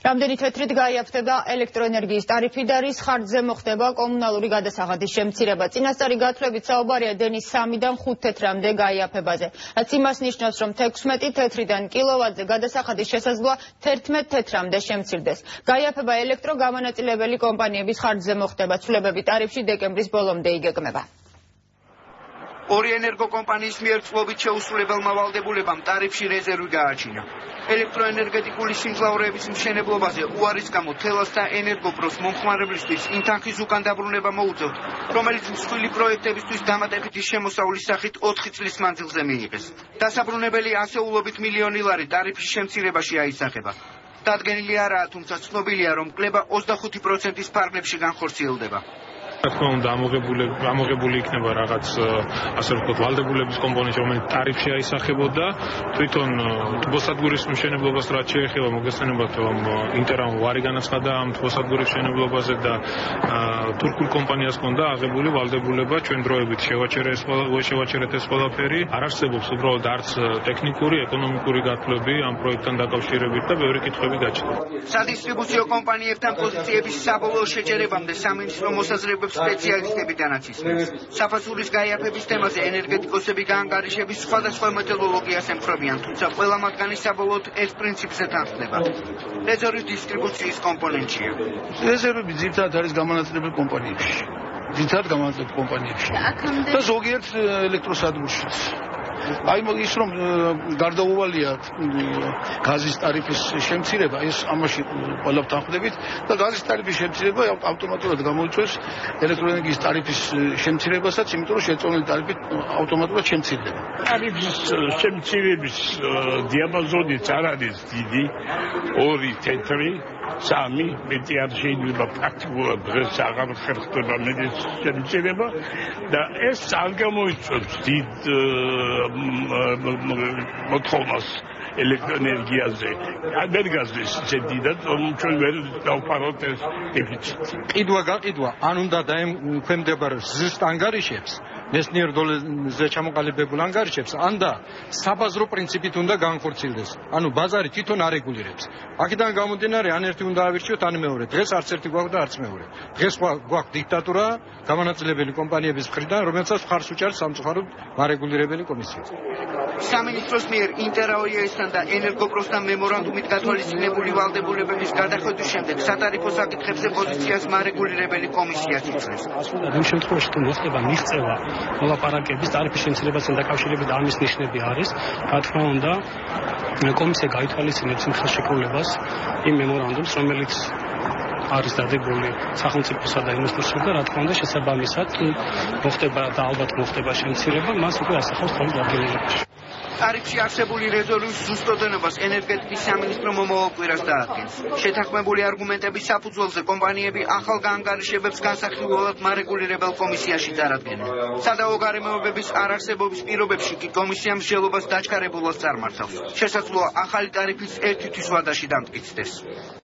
რამდენი თეთრით გაიაფთება ელექტროენერგიის ტარიფი და რის ხარჯზე მოხდება კომუნალური გადასახადის შემცირება. წინასწარი გათვლებით საუბარია დენის 3-დან 5 თეთრამდე გაიაფებაზე. რაც იმას ნიშნავს, რომ 16 თეთრიდან კილოვატზე გადასახადის შესაძლოა 11 თეთრამდე შემცირდეს. გაიაფება ელექტროგამანაწილებელი კომპანიების ხარჯზე მოხდება. ცვლილებები ტარიფში დეკემბრის ბოლომდე იგეგმება. ორი ენერგოკომპანიის მიერ წლობით შეუსრულებელმა ვალდებულებამ ტარიფში რეზერვი გააჩინა. ელექტროენერგეტიკული სიმძლავრეების მშენებლობაზე უარის გამო თელას და ენერგოპროს მომხმარებლისთვის იმ თანხის უკან დაბრუნება მოუწევთ, რომელიც მსხვილი პროექტებისთვის დამატებითი შემოსავლის სახით 4 წლის მანძილზე მიიღეს. დასაბრუნებელი ასეულობით მილიონი ლარი ტარიფის შემცირებაში აისახება. დადგენილი არაა, თუმცა ცნობილია, რომ კლება 25%-ის ფარგლებში განხორციელდება. თქმა უნდა ამოღებული იქნება რაღაც ასე ვთქვათ ვალდებულების კომპონენტი, რომელიც ტარიფში აისახებოდა. თვითონ თბოსადგურის მშენებლობას რაც შეეხება მოგესწრებათ, რომ ინტერამ ვარი განაცხადა ამ თბოსადგურის მშენებლობაზე და თურქულ კომპანიას ჰქონდა აღებული ვალდებულება ჩვენ დროებით შევაჩერეთ ეს ყველაფერი. არ არსებობს უბრალოდ არც ტექნიკური, ეკონომიკური გათვლები ამ პროექტთან დაკავშირებით და ბევრი კითხვები გაჩნდა. სადისტრიბუციო კომპანიებთან პოზიციების საბოლოო შეჯერებამდე სამინისტრო მოსაზრებებს სპეციალისტები განაცისმებს. საფასურის გაიაფების თემაზე ენერგეტიკოსები გაანგარიშების სხვადასხვა მეთოდოლოგიას ემხრობიან, თუმცა ყველა მათგანი საბოლოოდ ერთ პრინციპზე თანხმდება. რეზერვი დისტრიბუციის კომპონენტია. რეზერვები ძირითადად არის გამანაწილებელი კომპანიებში. და ზოგიერთ ელექტროსადგურშიც. აი ის რომ გარდაუვალია გაზის ტარიფის შემცირება, ეს ამაში ყველა ვთანხმდებით და გაზის ტარიფის შემცირება ავტომატურად გამოიწვევს ელექტროენერგიის ტარიფის შემცირებასაც, იმიტომ რომ შეწონილი ტარიფი ავტომატურად შემცირდება. ტარიფის შემცირების დიაპაზონიც არ არის დიდი, 2 თეთრი, 3 მეტი არ შეიძლება პრაქტიკულად დღეს აღარ ხერხდება მეტის შემცირება და ეს არ გამოიწვევს დიდ მოთხოვნას ელექტროენერგიაზე. არ გაზის ძედიდან ჩვენ ვერ დავფაროთ ეს დეფიციტი. ყიდვა ან უნდა დაემქვემდებაროს ზის ანგარიშებს, მეცნიერ დონეზე ჩამოყალიბებულ ანგარიშებს, ან და საბაზრო პრინციპით უნდა განხორციელდეს. ანუ ბაზარი თვითონ არეგულირებს. აქედან გამომდინარე, ან ერთი უნდა ავირჩიოთ, ან მეორე. დღეს არც ერთი გვაქვს და არც მეორე. დღეს გვაქვს დიქტატურა გამანაწილებელი კომპანიების მხრიდან, რომელსაც მხარს უჭერს სამწუხაროდ მარეგულირებელი კომისია. სამინისტროს მიერ ინტერაოიესთან და ენერგოპროსთან მემორანდუმით გათვალისწინებული ვალდებულებების გადახედვის შემდეგ სატარიფო საკითხებზე პოზიციას მარეგულირებელი კომისიაც იცავს. იმ შემთხვევაში თუ მოხდება მიღწევა მოლაპარაკების ტარიფის შემცირებასთან დაკავშირებით ამის ნიშნები არის, რა თქმა უნდა, კომისია გაითვალისწინებს იმ ხელშეკრულებას, იმ მემორანდუმს, რომელიც არის დადებული სახელმწიფოსა და ინვესტორებთან და რა თქმა უნდა შესაბამისად მოხდება და ალბათ მოხდება შემცირება, მას უკვე ასახავს თავის დადგენილებას. ტარიფში არსებული რეზერვის ზუსტოდენობას ენერგეტიკის სამინისტრო მომავალ კვირას დაადგენს. შეთანხმებული არგუმენტების საფუძველზე კომპანიები ახალ გაანგარიშებებს განსახილველად მარეგულირებელ კომისიაში წარადგენენ. სადავო გარემოებების არარსებობის პირობებში კი კომისია მსჯელობას დაჩქარებულად წარმართავს. შესაძლოა ახალი ტარიფის ერთი თვის ვადაში დამტკიცდეს.